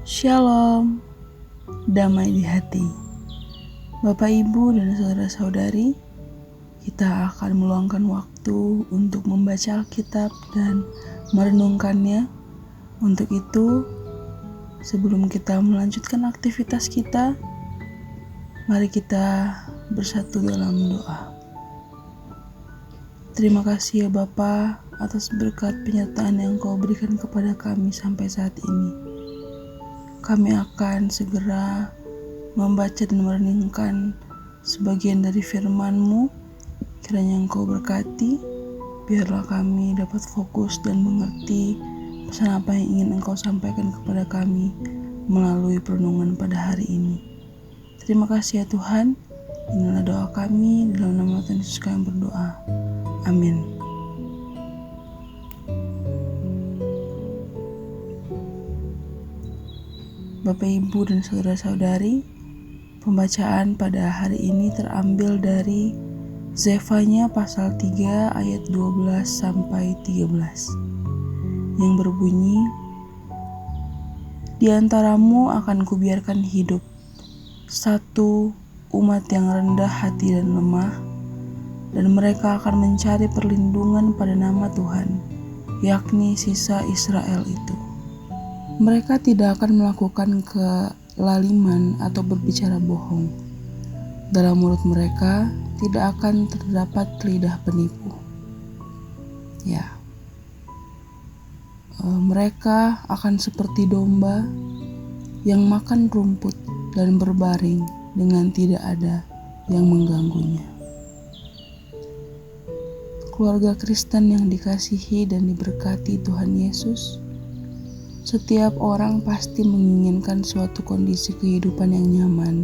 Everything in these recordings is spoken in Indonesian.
Shalom, damai di hati. Bapak, Ibu, dan saudara-saudari, kita akan meluangkan waktu untuk membaca Alkitab dan merenungkannya. Untuk itu, sebelum kita melanjutkan aktivitas kita, mari kita bersatu dalam doa. Terima kasih ya Bapa atas berkat penyertaan yang Kau berikan kepada kami sampai saat ini. Kami akan segera membaca dan merenungkan sebagian dari firman-Mu. Kiranya Engkau berkati, biarlah kami dapat fokus dan mengerti pesan apa yang ingin Engkau sampaikan kepada kami melalui perenungan pada hari ini. Terima kasih ya Tuhan. Inilah doa kami, dalam nama Tuhan Yesus kami berdoa. Amin. Bapak, Ibu, dan saudara-saudari, pembacaan pada hari ini terambil dari Zefanya pasal 3 ayat 12 sampai 13 yang berbunyi, "Di antaramu akan kubiarkan hidup satu umat yang rendah hati dan lemah, dan mereka akan mencari perlindungan pada nama Tuhan, yakni sisa Israel itu. Mereka tidak akan melakukan kelaliman atau berbicara bohong. Dalam mulut mereka tidak akan terdapat lidah penipu." Ya, mereka akan seperti domba yang makan rumput dan berbaring dengan tidak ada yang mengganggunya. Keluarga Kristen yang dikasihi dan diberkati Tuhan Yesus, setiap orang pasti menginginkan suatu kondisi kehidupan yang nyaman,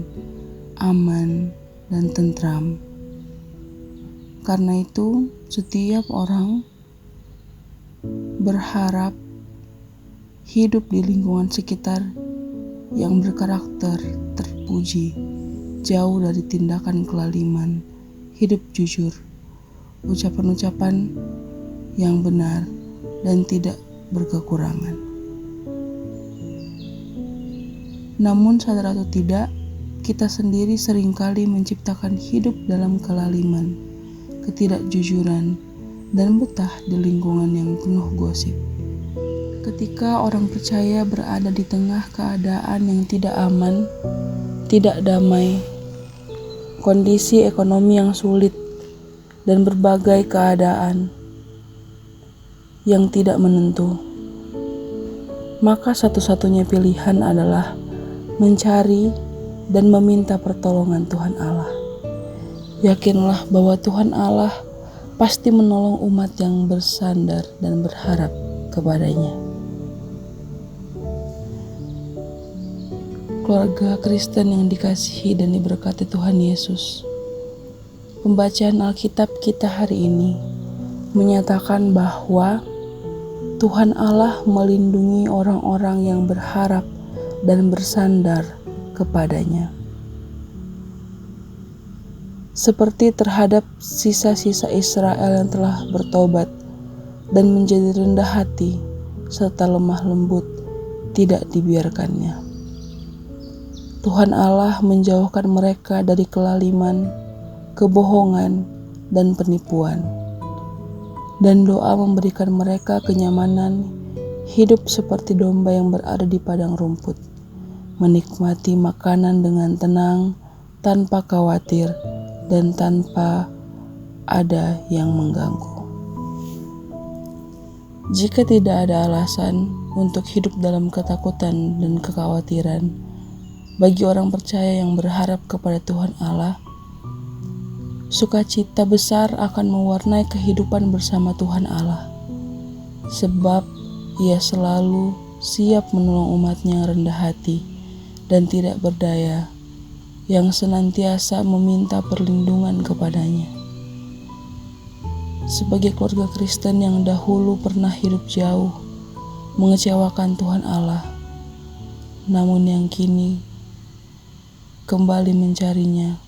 aman, dan tentram. Karena itu, setiap orang berharap hidup di lingkungan sekitar yang berkarakter terpuji, jauh dari tindakan kelaliman, hidup jujur, ucapan-ucapan yang benar, dan tidak berkekurangan. Namun sadar atau tidak, kita sendiri seringkali menciptakan hidup dalam kelaliman, ketidakjujuran, dan betah di lingkungan yang penuh gosip. Ketika orang percaya berada di tengah keadaan yang tidak aman, tidak damai, kondisi ekonomi yang sulit, dan berbagai keadaan yang tidak menentu, maka satu-satunya pilihan adalah mencari dan meminta pertolongan Tuhan Allah. Yakinlah bahwa Tuhan Allah pasti menolong umat yang bersandar dan berharap kepadanya. Keluarga Kristen yang dikasihi dan diberkati Tuhan Yesus, pembacaan Alkitab kita hari ini menyatakan bahwa Tuhan Allah melindungi orang-orang yang berharap dan bersandar kepadanya. Seperti terhadap sisa-sisa Israel yang telah bertobat dan menjadi rendah hati serta lemah lembut, tidak dibiarkannya. Tuhan Allah menjauhkan mereka dari kelaliman, kebohongan, dan penipuan. Dan doa memberikan mereka kenyamanan hidup seperti domba yang berada di padang rumput, menikmati makanan dengan tenang, tanpa khawatir, dan tanpa ada yang mengganggu. Jika tidak ada alasan untuk hidup dalam ketakutan dan kekhawatiran, bagi orang percaya yang berharap kepada Tuhan Allah, sukacita besar akan mewarnai kehidupan bersama Tuhan Allah, sebab Ia selalu siap menolong umatnya yang rendah hati dan tidak berdaya, yang senantiasa meminta perlindungan kepadanya. Sebagai keluarga Kristen yang dahulu pernah hidup jauh, mengecewakan Tuhan Allah, namun yang kini kembali mencarinya,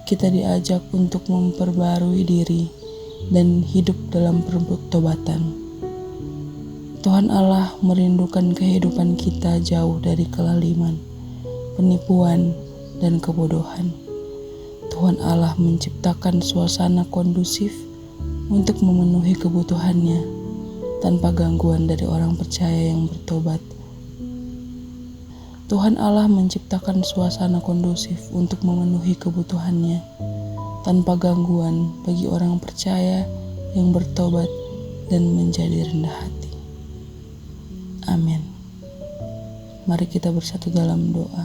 kita diajak untuk memperbarui diri dan hidup dalam pertobatan. Tuhan Allah merindukan kehidupan kita jauh dari kelaliman, penipuan, dan kebodohan. Tuhan Allah menciptakan suasana kondusif untuk memenuhi kebutuhannya tanpa gangguan dari orang percaya yang bertobat. Tuhan Allah menciptakan suasana kondusif untuk memenuhi kebutuhannya tanpa gangguan bagi orang percaya yang bertobat dan menjadi rendah hati. Amin. Mari kita bersatu dalam doa.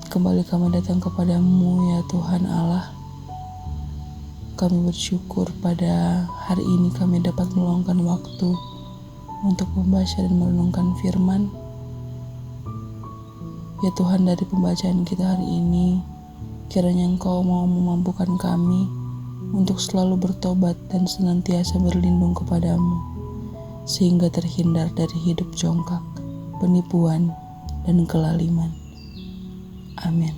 Kembali kami datang kepadamu ya Tuhan Allah. Kami bersyukur pada hari ini kami dapat meluangkan waktu untuk membaca dan merenungkan firman. Ya Tuhan, dari pembacaan kita hari ini, kiranya Engkau mau memampukan kami untuk selalu bertobat dan senantiasa berlindung kepadamu, sehingga terhindar dari hidup jongkak, penipuan, dan kelaliman. Amin.